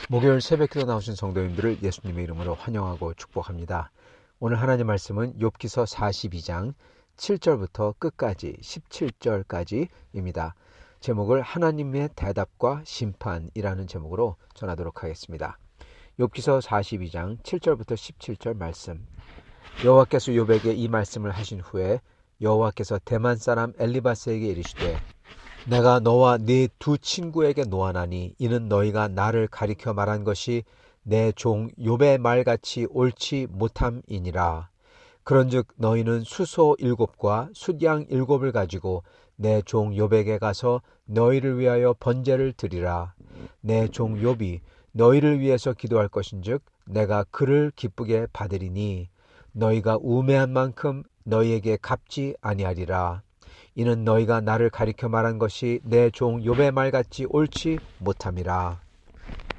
목요일 새벽기도 나오신 성도님들을 예수님의 이름으로 환영하고 축복합니다. 오늘 하나님 말씀은 욥기서 42장 7절부터 끝까지 17절까지입니다. 제목을 하나님의 대답과 심판이라는 제목으로 전하도록 하겠습니다. 욥기서 42장 7절부터 17절 말씀. 여호와께서 욥에게 이 말씀을 하신 후에 여호와께서 대만 사람 엘리바스에게 이르시되 내가 너와 네 두 친구에게 노하나니 이는 너희가 나를 가리켜 말한 것이 내 종 욥의 말같이 옳지 못함이니라. 그런즉 너희는 수소 7과 숫양 7을 가지고 내 종 욥에게 가서 너희를 위하여 번제를 드리라. 내 종 욥이 너희를 위해서 기도할 것인즉 내가 그를 기쁘게 받으리니 너희가 우매한 만큼 너희에게 갚지 아니하리라. 이는 너희가 나를 가리켜 말한 것이 내 종 욥의 말같이 옳지 못함이라.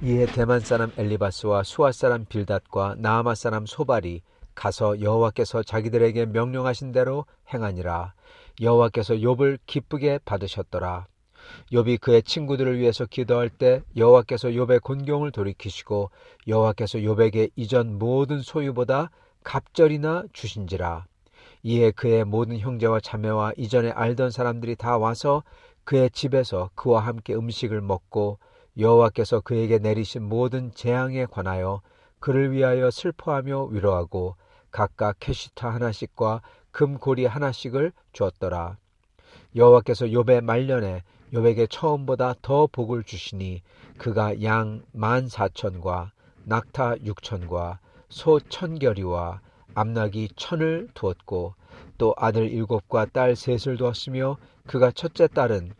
이에 대만 사람 엘리바스와 수아 사람 빌닷과 나아마 사람 소발이 가서 여호와께서 자기들에게 명령하신 대로 행하니라. 여호와께서 욥을 기쁘게 받으셨더라. 욥이 그의 친구들을 위해서 기도할 때 여호와께서 욥의 곤경을 돌이키시고 여호와께서 욥에게 이전 모든 소유보다 갑절이나 주신지라. 이에 그의 모든 형제와 자매와 이전에 알던 사람들이 다 와서 그의 집에서 그와 함께 음식을 먹고 여호와께서 그에게 내리신 모든 재앙에 관하여 그를 위하여 슬퍼하며 위로하고 각각 캐시타 하나씩과 금고리 하나씩을 주었더라. 여호와께서 욥의 말년에 욥에게 처음보다 더 복을 주시니 그가 양 14,000과 낙타 6,000과 소 1,000결이와 암나귀 1,000을 두었고 또 아들 7과 딸 3을 두었으며 그가 첫째 딸은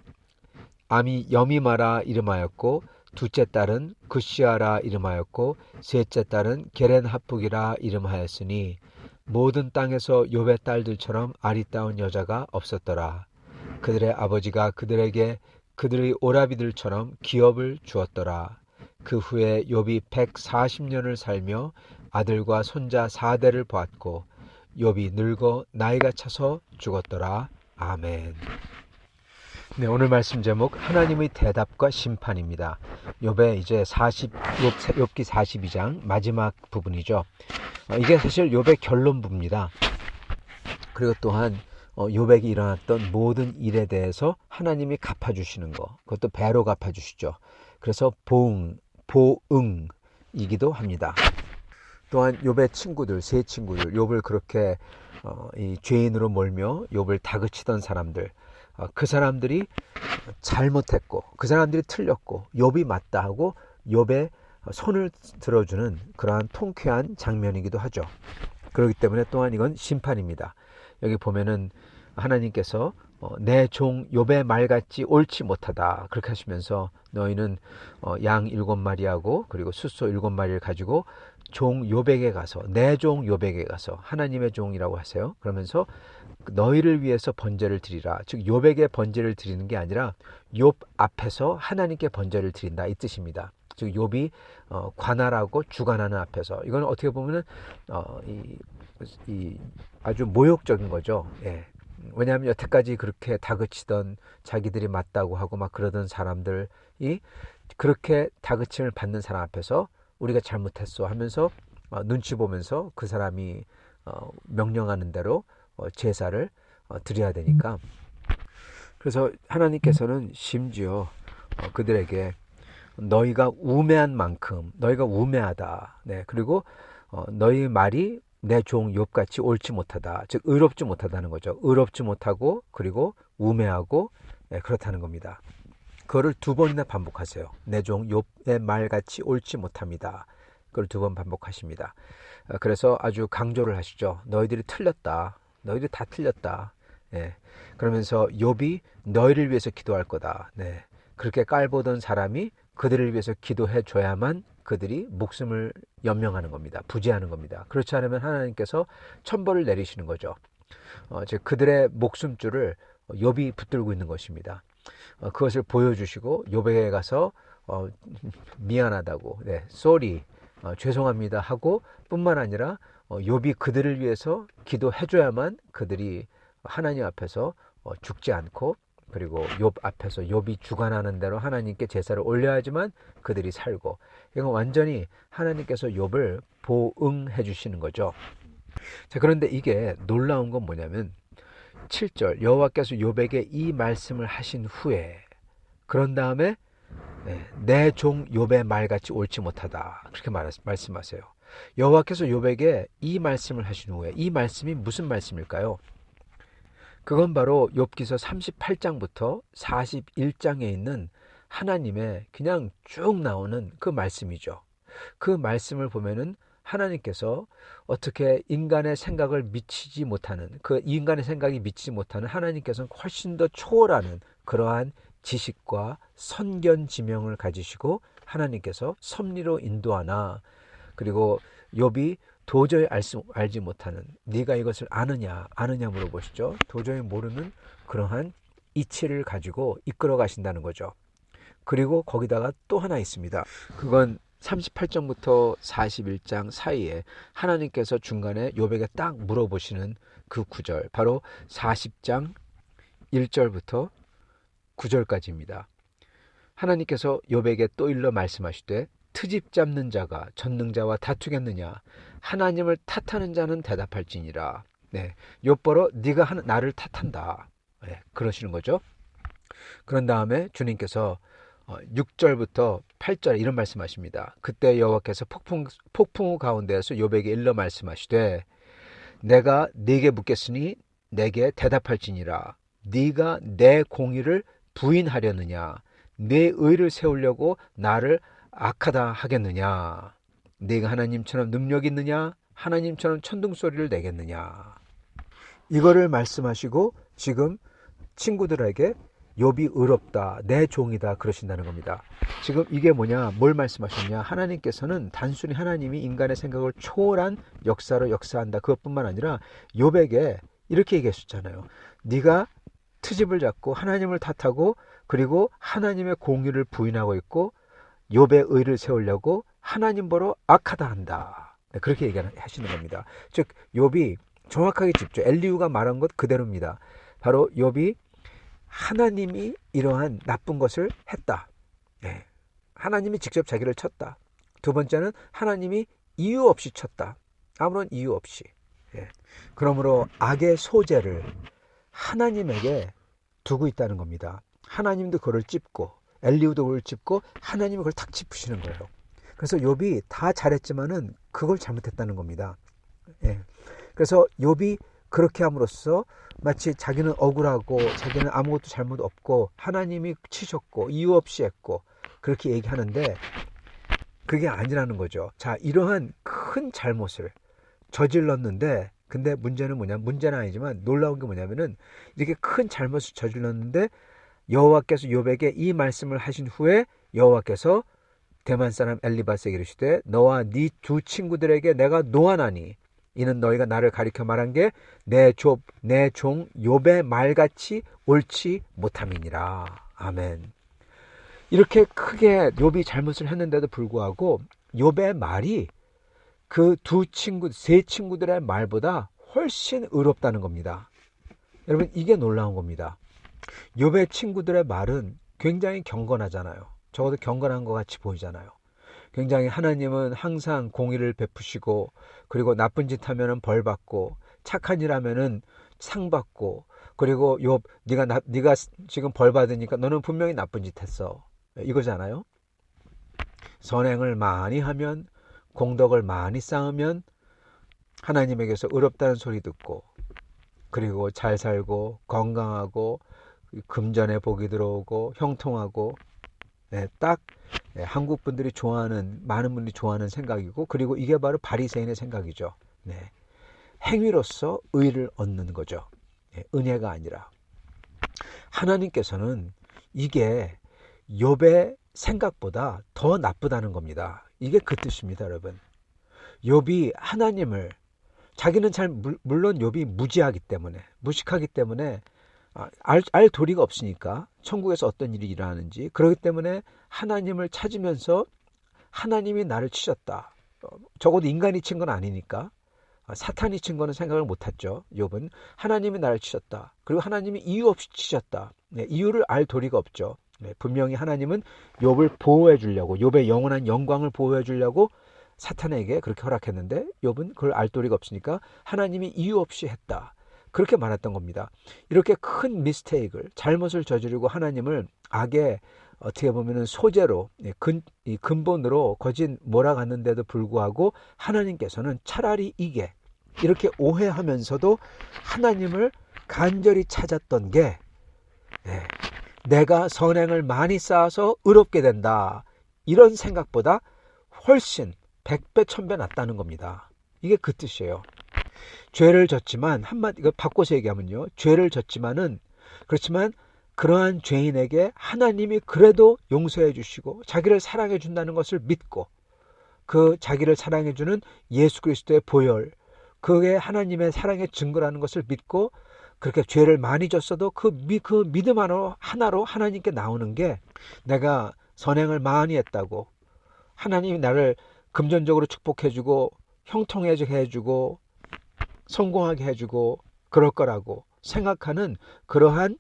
여미마라 이름하였고 둘째 딸은 굿시아라 이름하였고 셋째 딸은 게렌하북이라 이름하였으니 모든 땅에서 욥의 딸들처럼 아리따운 여자가 없었더라. 그들의 아버지가 그들에게 그들의 오라비들처럼 기업을 주었더라. 그 후에 욥이 140년을 살며 아들과 손자 4대를 보았고 욥이 늙어 나이가 차서 죽었더라. 아멘. 네, 오늘 말씀 제목 하나님의 대답과 심판입니다. 욥의 이제 욥기 42장 마지막 부분이죠. 이게 사실 욥의 결론부입니다. 그리고 또한 욥에게 일어났던 모든 일에 대해서 하나님이 갚아주시는 거, 그것도 배로 갚아주시죠. 그래서 보응이기도 합니다. 또한 욥의 친구들, 세 친구들, 욥을 그렇게 이 죄인으로 몰며 욥을 다그치던 사람들, 그 사람들이 잘못했고 그 사람들이 틀렸고 욥이 맞다 하고 욥의 손을 들어주는 그러한 통쾌한 장면이기도 하죠. 그렇기 때문에 또한 이건 심판입니다. 여기 보면은 하나님께서 내 종 욥의 말같이 옳지 못하다 그렇게 하시면서 너희는 양 7마리하고 그리고 숫소 7마리를 가지고 종 욥에게 가서 내 종 욥에게 가서 하나님의 종이라고 하세요. 그러면서 너희를 위해서 번제를 드리라. 즉 욥에게 번제를 드리는 게 아니라 욥 앞에서 하나님께 번제를 드린다 이 뜻입니다. 즉 욥이 관할하고 주관하는 앞에서 이건 어떻게 보면은 이 아주 모욕적인 거죠. 예. 왜냐하면 여태까지 그렇게 다그치던 자기들이 맞다고 하고 막 그러던 사람들이 그렇게 다그침을 받는 사람 앞에서 우리가 잘못했어 하면서 눈치 보면서 그 사람이 명령하는 대로 제사를 드려야 되니까 그래서 하나님께서는 심지어 그들에게 너희가 우매한 만큼 너희가 우매하다. 네. 그리고 너희 말이 내 종 욥같이 옳지 못하다. 즉 의롭지 못하다는 거죠. 의롭지 못하고 그리고 우매하고 네, 그렇다는 겁니다. 그거를 2번이나 반복하세요. 내 종 욥의 말같이 옳지 못합니다. 그걸 2번 반복하십니다. 그래서 아주 강조를 하시죠. 너희들이 틀렸다. 너희들이 다 틀렸다. 네. 그러면서 욥이 너희를 위해서 기도할 거다. 네. 그렇게 깔보던 사람이 그들을 위해서 기도해 줘야만 그들이 목숨을 연명하는 겁니다. 부지하는 겁니다. 그렇지 않으면 하나님께서 천벌을 내리시는 거죠. 즉 그들의 목숨줄을 욥이 붙들고 있는 것입니다. 그것을 보여주시고 욥에게 가서 미안하다고, 네, sorry, 죄송합니다 하고 뿐만 아니라 욥이 그들을 위해서 기도해줘야만 그들이 하나님 앞에서 죽지 않고 그리고 욥 앞에서 욥이 주관하는 대로 하나님께 제사를 올려야지만 그들이 살고, 이건 완전히 하나님께서 욥을 보응해 주시는 거죠. 자, 그런데 이게 놀라운 건 뭐냐면 7절 여호와께서 욥에게 이 말씀을 하신 후에, 그런 다음에 내 종 욥의 말같이 옳지 못하다, 그렇게 말씀하세요. 여호와께서 욥에게 이 말씀을 하신 후에, 이 말씀이 무슨 말씀일까요? 그건 바로 욥기서 38장부터 41장에 있는 하나님의 그냥 쭉 나오는 그 말씀이죠. 그 말씀을 보면은 하나님께서 어떻게 인간의 생각을 미치지 못하는, 그 인간의 생각이 미치지 못하는 하나님께서는 훨씬 더 초월하는 그러한 지식과 선견 지명을 가지시고 하나님께서 섭리로 인도하나, 그리고 욥이 도저히 알지 못하는, 네가 이것을 아느냐 물어보시죠. 도저히 모르는 그러한 이치를 가지고 이끌어 가신다는 거죠. 그리고 거기다가 또 하나 있습니다. 그건 38장부터 41장 사이에 하나님께서 중간에 욥에게 딱 물어보시는 그 구절, 바로 40장 1절부터 9절까지입니다. 하나님께서 욥에게 또 일러 말씀하시되 트집 잡는 자가 전능자와 다투겠느냐, 하나님을 탓하는 자는 대답할지니라. 욥보러 네가 나를 탓한다, 그러시는 거죠. 그런 다음에 주님께서 6절부터 8절에 이런 말씀하십니다. 그때 여호와께서 폭풍우 가운데에서 욥에게 일러 말씀하시되 내가 네게 묻겠으니 내게 대답할지니라. 네가 내 공의를 부인하려느냐, 내 의를 세우려고 나를 악하다 하겠느냐, 네가 하나님처럼 능력 있느냐, 하나님처럼 천둥소리를 내겠느냐. 이거를 말씀하시고 지금 친구들에게 욥이 의롭다, 내 종이다 그러신다는 겁니다. 지금 이게 뭐냐, 뭘 말씀하셨냐, 하나님께서는 단순히 하나님이 인간의 생각을 초월한 역사로 역사한다, 그것뿐만 아니라 욥에게 이렇게 얘기하셨잖아요. 네가 트집을 잡고 하나님을 탓하고, 그리고 하나님의 공의를 부인하고 있고 욥의 의를 세우려고 하나님 보러 악하다 한다, 그렇게 얘기하시는 겁니다. 즉 욥이 정확하게 짚죠. 엘리후가 말한 것 그대로입니다. 바로 욥이 하나님이 이러한 나쁜 것을 했다, 하나님이 직접 자기를 쳤다. 두 번째는 하나님이 이유 없이 쳤다, 아무런 이유 없이. 그러므로 악의 소재를 하나님에게 두고 있다는 겁니다. 하나님도 그걸 찝고 엘리후도 그걸 찝고 하나님이 그걸 탁 짚으시는 거예요. 그래서 욥이 다 잘했지만은 그걸 잘못했다는 겁니다. 그래서 욥이 그렇게 함으로써 마치 자기는 억울하고 자기는 아무것도 잘못 없고 하나님이 치셨고 이유 없이 했고 그렇게 얘기하는데 그게 아니라는 거죠. 자, 이러한 큰 잘못을 저질렀는데, 근데 문제는 뭐냐, 문제는 아니지만 놀라운 게 뭐냐면은 이렇게 큰 잘못을 저질렀는데 여호와께서 욥에게 이 말씀을 하신 후에 여호와께서 대만 사람 엘리바스에게 이르시되 너와 네 두 친구들에게 내가 노하나니 이는 너희가 나를 가리켜 말한 게 내 종 욥의 말같이 옳지 못함이니라. 아멘. 이렇게 크게 욥이 잘못을 했는데도 불구하고 욥의 말이 그 세 친구들의 말보다 훨씬 의롭다는 겁니다. 여러분, 이게 놀라운 겁니다. 욥의 친구들의 말은 굉장히 경건하잖아요. 적어도 경건한 것 같이 보이잖아요. 굉장히 하나님은 항상 공의를 베푸시고, 그리고 나쁜 짓 하면은 벌 받고, 착한 일 하면은 상 받고, 그리고 욥, 네가 지금 벌 받으니까 너는 분명히 나쁜 짓 했어, 이거잖아요. 선행을 많이 하면, 공덕을 많이 쌓으면 하나님에게서 의롭다는 소리 듣고, 그리고 잘 살고 건강하고 금전에 복이 들어오고 형통하고, 딱 한국 분들이 좋아하는, 많은 분들이 좋아하는 생각이고, 그리고 이게 바로 바리새인의 생각이죠. 행위로서 의를 얻는 거죠. 은혜가 아니라. 하나님께서는 이게 욥의 생각보다 더 나쁘다는 겁니다. 이게 그 뜻입니다, 여러분. 욥이 하나님을, 자기는 물론 욥이 무지하기 때문에, 무식하기 때문에 알 도리가 없으니까, 천국에서 어떤 일이 일어나는지, 그렇기 때문에 하나님을 찾으면서 하나님이 나를 치셨다, 적어도 인간이 친 건 아니니까 사탄이 친 거는 생각을 못했죠. 욥은 하나님이 나를 치셨다. 그리고 하나님이 이유 없이 치셨다. 이유를 알 도리가 없죠. 분명히 하나님은 욥을 보호해 주려고, 욥의 영원한 영광을 보호해 주려고 사탄에게 그렇게 허락했는데 욥은 그걸 알 도리가 없으니까 하나님이 이유 없이 했다. 그렇게 말했던 겁니다. 이렇게 큰 미스테이크를, 잘못을 저지르고 하나님을 악의 어떻게 보면 소재로, 근본으로 거짓 몰아갔는데도 불구하고 하나님께서는 차라리 이렇게 오해하면서도 하나님을 간절히 찾았던 게, 내가 선행을 많이 쌓아서 의롭게 된다, 이런 생각보다 훨씬 100배 1000배 낫다는 겁니다. 이게 그 뜻이에요. 죄를 졌지만, 한마디 이거 바꿔서 얘기하면요, 죄를 졌지만은, 그렇지만 그러한 죄인에게 하나님이 그래도 용서해 주시고 자기를 사랑해 준다는 것을 믿고, 그 자기를 사랑해 주는 예수 그리스도의 보혈, 그게 하나님의 사랑의 증거라는 것을 믿고, 그렇게 죄를 많이 졌어도 그 믿음 하나로 하나님께 나오는 게, 내가 선행을 많이 했다고 하나님이 나를 금전적으로 축복해 주고 형통하게 해주고 성공하게 해주고 그럴 거라고 생각하는 그러한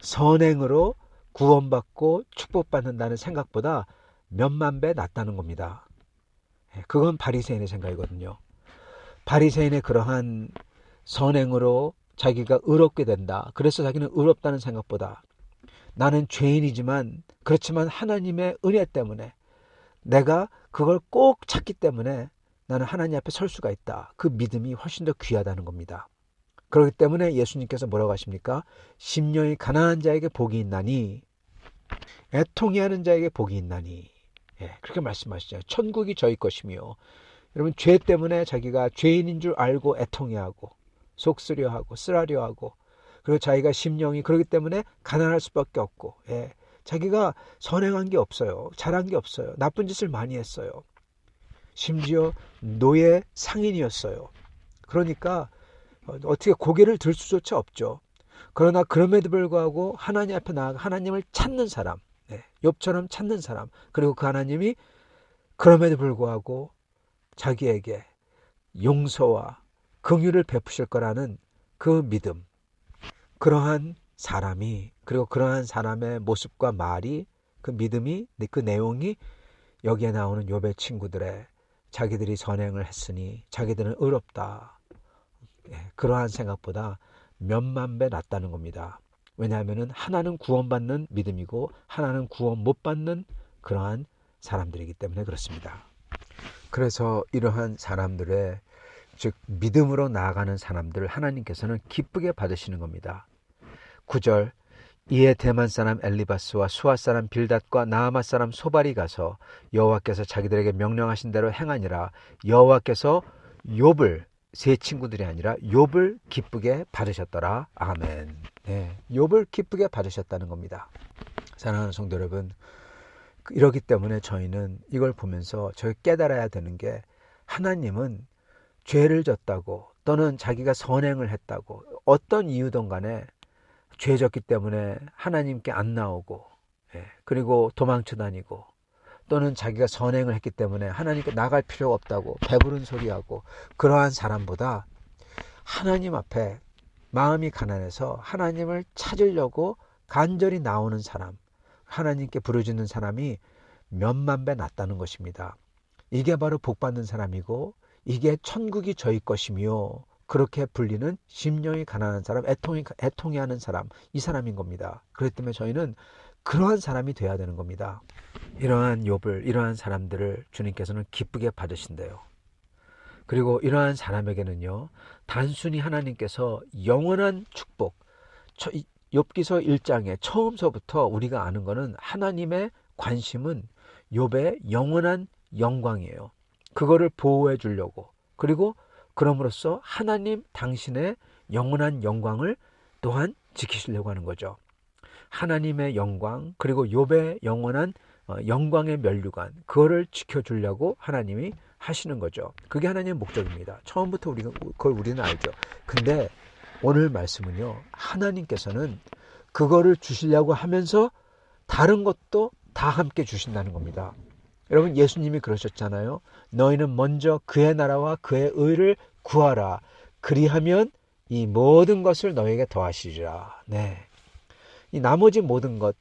선행으로 구원받고 축복받는다는 생각보다 몇만 배 낫다는 겁니다. 그건 바리새인의 생각이거든요. 바리새인의 그러한 선행으로 자기가 의롭게 된다, 그래서 자기는 의롭다는 생각보다, 나는 죄인이지만 그렇지만 하나님의 은혜 때문에 내가 그걸 꼭 찾기 때문에 나는 하나님 앞에 설 수가 있다, 그 믿음이 훨씬 더 귀하다는 겁니다. 그렇기 때문에 예수님께서 뭐라고 하십니까? 심령이 가난한 자에게 복이 있나니, 애통해 하는 자에게 복이 있나니, 그렇게 말씀하시죠. 천국이 저희 것이며, 여러분, 죄 때문에 자기가 죄인인 줄 알고 애통해하고 속쓰려하고 쓰라려하고, 그리고 자기가 심령이 그렇기 때문에 가난할 수밖에 없고, 자기가 선행한 게 없어요. 잘한 게 없어요. 나쁜 짓을 많이 했어요. 심지어 노예 상인이었어요. 그러니까 어떻게 고개를 들 수조차 없죠. 그러나 그럼에도 불구하고 하나님 앞에 나아가 하나님을 찾는 사람, 욥처럼 찾는 사람, 그리고 그 하나님이 그럼에도 불구하고 자기에게 용서와 긍휼을 베푸실 거라는 그 믿음, 그러한 사람이, 그리고 그러한 사람의 모습과 말이, 그 믿음이, 그 내용이 여기에 나오는 욥의 친구들의, 자기들이 선행을 했으니 자기들은 의롭다, 그러한 생각보다 몇만 배 낫다는 겁니다. 왜냐하면 하나는 구원받는 믿음이고 하나는 구원 못 받는 그러한 사람들이기 때문에 그렇습니다. 그래서 이러한 사람들의, 즉 믿음으로 나아가는 사람들을 하나님께서는 기쁘게 받으시는 겁니다. 9절, 이에 대만 사람 엘리바스와 수아 사람 빌닷과 나아마 사람 소발이 가서 여호와께서 자기들에게 명령하신 대로 행하니라. 여호와께서 욥을, 세 친구들이 아니라 욥을 기쁘게 받으셨더라. 아멘. 욥을 기쁘게 받으셨다는 겁니다. 사랑하는 성도 여러분, 이러기 때문에 저희는 이걸 보면서 저희 깨달아야 되는 게, 하나님은 죄를 졌다고 또는 자기가 선행을 했다고 어떤 이유든 간에 죄 졌기 때문에 하나님께 안 나오고, 그리고 도망쳐 다니고, 또는 자기가 선행을 했기 때문에 하나님께 나갈 필요가 없다고 배부른 소리하고, 그러한 사람보다 하나님 앞에 마음이 가난해서 하나님을 찾으려고 간절히 나오는 사람, 하나님께 부르짖는 사람이 몇만 배 낫다는 것입니다. 이게 바로 복받는 사람이고, 이게 천국이 저희 것이며, 그렇게 불리는 심령이 가난한 사람, 애통해하는 사람, 이 사람인 겁니다. 그렇기 때문에 저희는 그러한 사람이 돼야 되는 겁니다. 이러한 욥을, 이러한 사람들을 주님께서는 기쁘게 받으신대요. 그리고 이러한 사람에게는요, 단순히 하나님께서 영원한 축복, 욥기서 1장에 처음서부터 우리가 아는 거는, 하나님의 관심은 욥의 영원한 영광이에요. 그거를 보호해 주려고, 그리고 그럼으로써 하나님 당신의 영원한 영광을 또한 지키시려고 하는 거죠. 하나님의 영광, 그리고 욥의 영원한 영광의 면류관, 그거를 지켜주려고 하나님이 하시는 거죠. 그게 하나님의 목적입니다. 처음부터 그걸 우리는 알죠. 근데 오늘 말씀은요, 하나님께서는 그거를 주시려고 하면서 다른 것도 다 함께 주신다는 겁니다. 여러분, 예수님이 그러셨잖아요. 너희는 먼저 그의 나라와 그의 의를 구하라. 그리하면 이 모든 것을 너에게 더하시리라. 네. 이 나머지 모든 것,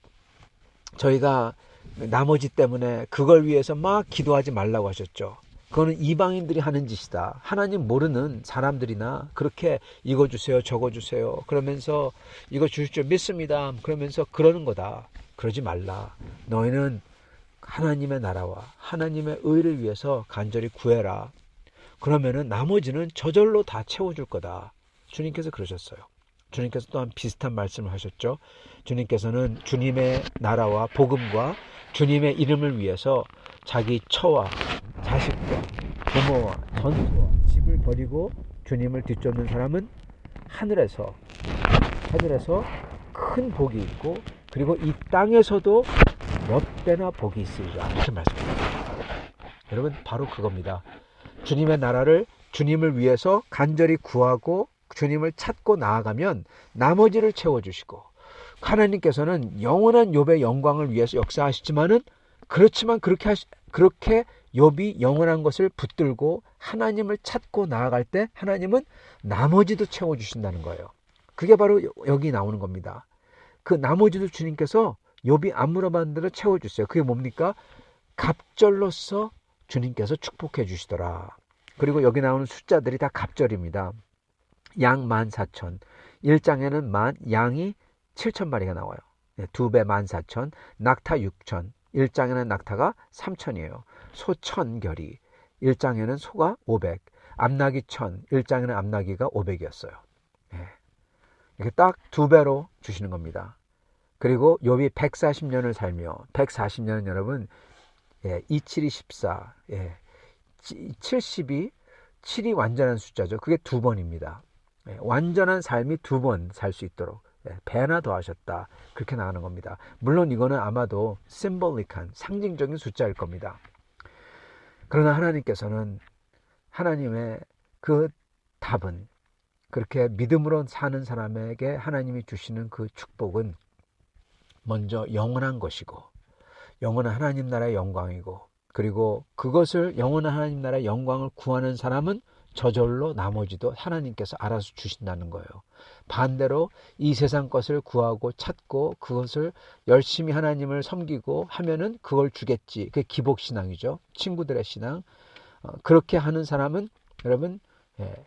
저희가 나머지 때문에 그걸 위해서 막 기도하지 말라고 하셨죠. 그거는 이방인들이 하는 짓이다. 하나님 모르는 사람들이나 그렇게 이거 주세요, 저거 주세요. 그러면서 이거 주실 줄 믿습니다. 그러면서 그러는 거다. 그러지 말라. 너희는 하나님의 나라와 하나님의 의를 위해서 간절히 구해라. 그러면은 나머지는 저절로 다 채워줄 거다. 주님께서 그러셨어요. 주님께서 또한 비슷한 말씀을 하셨죠. 주님께서는 주님의 나라와 복음과 주님의 이름을 위해서 자기 처와 자식과 부모와 전투와 집을 버리고 주님을 뒤쫓는 사람은 하늘에서 큰 복이 있고 그리고 이 땅에서도 몇 배나 복이 있으리라. 이렇게 말씀합니다. 여러분 바로 그겁니다. 주님의 나라를 주님을 위해서 간절히 구하고 주님을 찾고 나아가면 나머지를 채워주시고 하나님께서는 영원한 욥의 영광을 위해서 역사하시지만은 그렇지만 그렇게 욥이 영원한 것을 붙들고 하나님을 찾고 나아갈 때 하나님은 나머지도 채워주신다는 거예요. 그게 바로 여기 나오는 겁니다. 그 나머지도 주님께서 욥이 안 물어봤는 대로 채워주세요. 그게 뭡니까? 갑절로서 주님께서 축복해 주시더라. 그리고 여기 나오는 숫자들이 다 갑절입니다. 양 14,000. 1장에는 양이 7,000마리가 나와요. 2배 14,000. 낙타 6,000. 1장에는 낙타가 3,000이에요. 소 1,000결이. 1장에는 소가 500. 암나기 1,000. 1장에는 암나기가 500이었어요. 이렇게 딱 2배로 주시는 겁니다. 그리고 욥이 140년을 살며 140년은 여러분 27이 14. 70이 7이 완전한 숫자죠. 그게 2번입니다. 완전한 삶이 2번 살 수 있도록 배나 더하셨다. 그렇게 나가는 겁니다. 물론 이거는 아마도 심볼릭한 상징적인 숫자일 겁니다. 그러나 하나님께서는 하나님의 그 답은 그렇게 믿음으로 사는 사람에게 하나님이 주시는 그 축복은 먼저 영원한 것이고 영원한 하나님 나라의 영광이고 그리고 그것을 영원한 하나님 나라의 영광을 구하는 사람은 저절로 나머지도 하나님께서 알아서 주신다는 거예요. 반대로 이 세상 것을 구하고 찾고 그것을 열심히 하나님을 섬기고 하면은 그걸 주겠지. 그게 기복신앙이죠. 친구들의 신앙. 그렇게 하는 사람은 여러분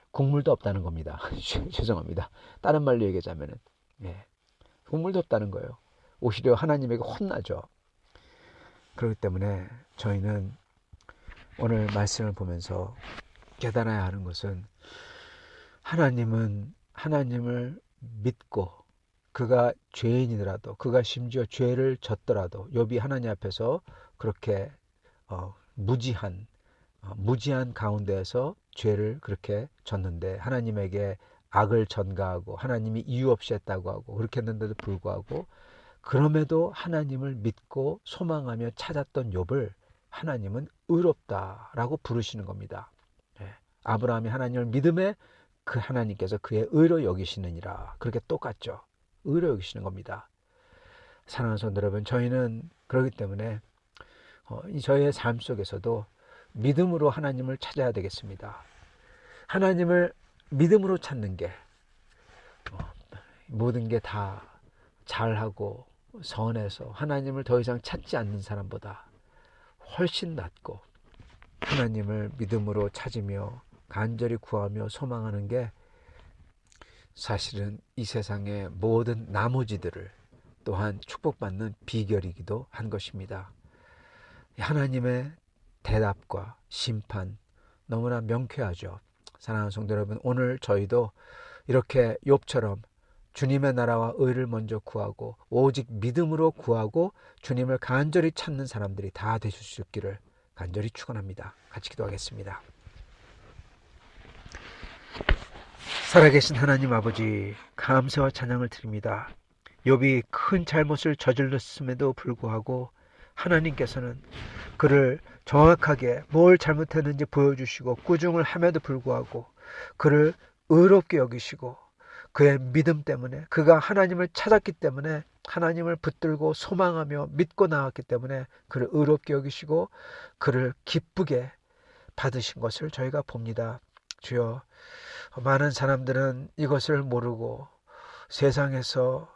국물도 없다는 겁니다. 죄송합니다. 다른 말로 얘기하자면은 국물도 없다는 거예요. 오히려 하나님에게 혼나죠. 그렇기 때문에 저희는 오늘 말씀을 보면서 깨달아야 하는 것은 하나님은 하나님을 믿고 그가 죄인이더라도 그가 심지어 죄를 졌더라도 욥이 하나님 앞에서 그렇게 무지한 가운데에서 죄를 그렇게 졌는데 하나님에게 악을 전가하고 하나님이 이유 없이 했다고 하고 그렇게 했는데도 불구하고 그럼에도 하나님을 믿고 소망하며 찾았던 욥을 하나님은 의롭다라고 부르시는 겁니다. 아브라함이 하나님을 믿음에 그 하나님께서 그의 의로 여기시느니라. 그렇게 똑같죠. 의로 여기시는 겁니다. 사랑하는 성도 여러분, 저희는 그렇기 때문에 저희의 삶 속에서도 믿음으로 하나님을 찾아야 되겠습니다. 하나님을 믿음으로 찾는 게 모든 게 다 잘하고 선해서 하나님을 더 이상 찾지 않는 사람보다 훨씬 낫고 하나님을 믿음으로 찾으며 간절히 구하며 소망하는 게 사실은 이 세상의 모든 나머지들을 또한 축복받는 비결이기도 한 것입니다. 하나님의 대답과 심판 너무나 명쾌하죠. 사랑하는 성도 여러분, 오늘 저희도 이렇게 욥처럼 주님의 나라와 의를 먼저 구하고 오직 믿음으로 구하고 주님을 간절히 찾는 사람들이 다 되실 수 있기를 간절히 축원합니다. 같이 기도하겠습니다. 살아계신 하나님 아버지, 감사와 찬양을 드립니다. 욥이 큰 잘못을 저질렀음에도 불구하고 하나님께서는 그를 정확하게 뭘 잘못했는지 보여주시고 꾸중을 함에도 불구하고 그를 의롭게 여기시고 그의 믿음 때문에 그가 하나님을 찾았기 때문에 하나님을 붙들고 소망하며 믿고 나왔기 때문에 그를 의롭게 여기시고 그를 기쁘게 받으신 것을 저희가 봅니다. 주여, 많은 사람들은 이것을 모르고 세상에서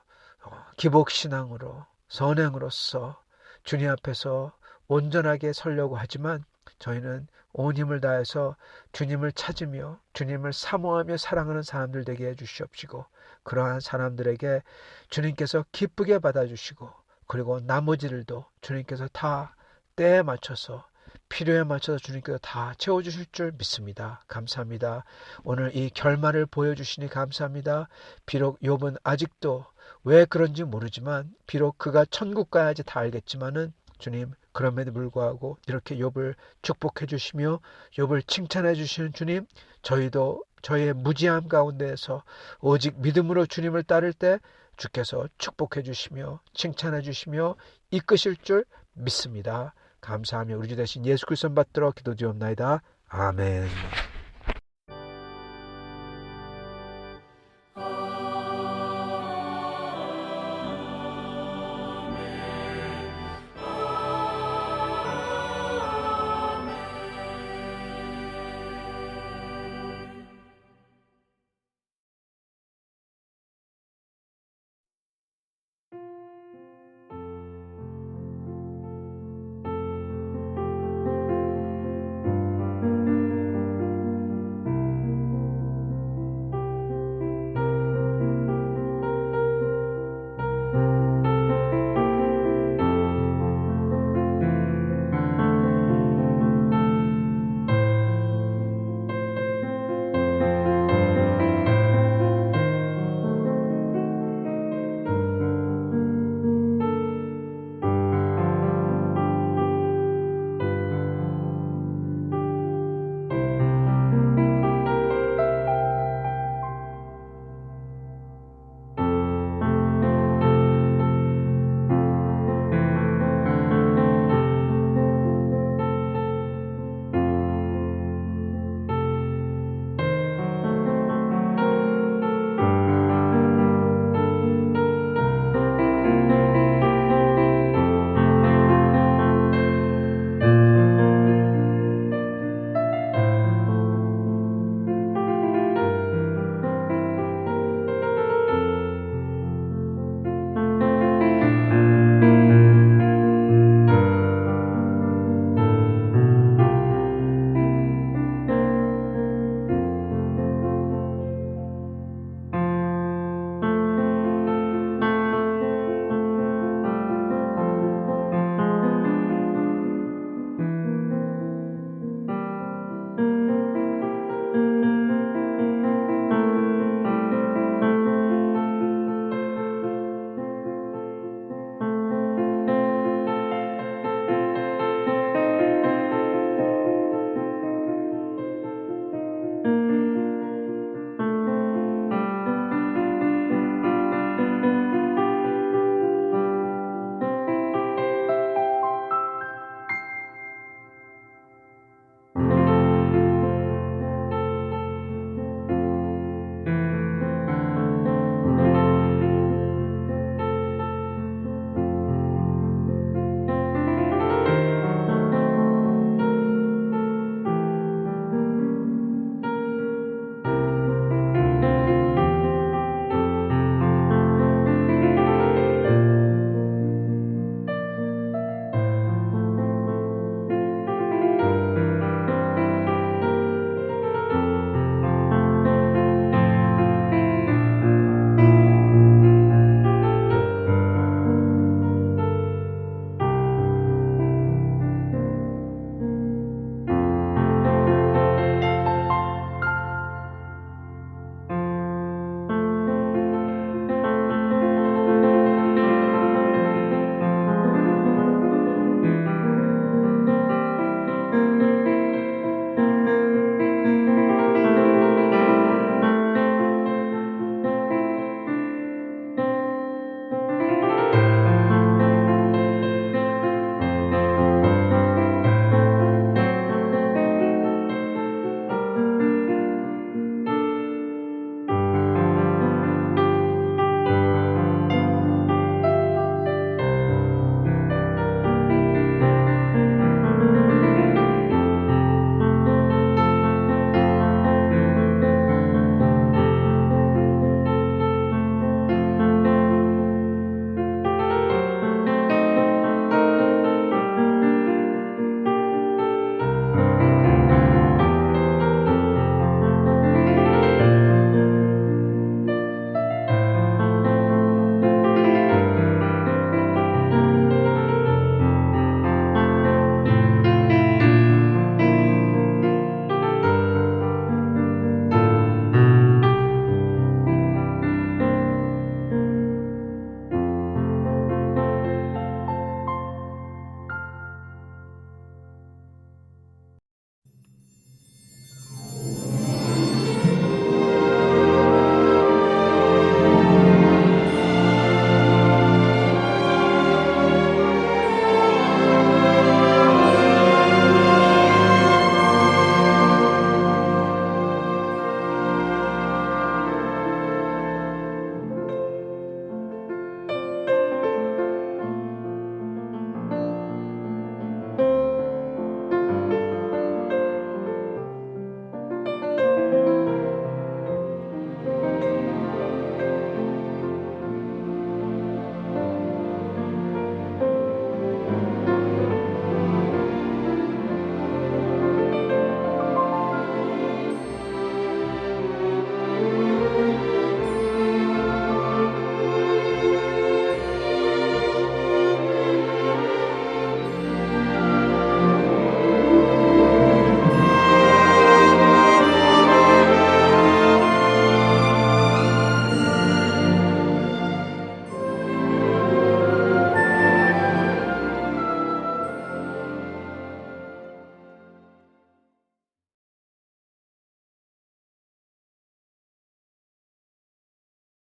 기복신앙으로 선행으로서 주님 앞에서 온전하게 서려고 하지만 저희는 온 힘을 다해서 주님을 찾으며 주님을 사모하며 사랑하는 사람들 되게 해주시옵시고, 그러한 사람들에게 주님께서 기쁘게 받아주시고, 그리고 나머지들도 주님께서 다 때에 맞춰서 필요에 맞춰서 주님께서 다 채워주실 줄 믿습니다. 감사합니다. 오늘 이 결말을 보여주시니 감사합니다. 비록 욥은 아직도 왜 그런지 모르지만, 비록 그가 천국 가야지 다 알겠지만은 주님, 그럼에도 불구하고 이렇게 욥을 축복해 주시며 욥을 칭찬해 주시는 주님, 저희도 저희의 무지함 가운데에서 오직 믿음으로 주님을 따를 때 주께서 축복해 주시며 칭찬해 주시며 이끄실 줄 믿습니다. 감사하며 우리 주 대신 예수 그리스도 받들어 기도드리옵나이다. 아멘.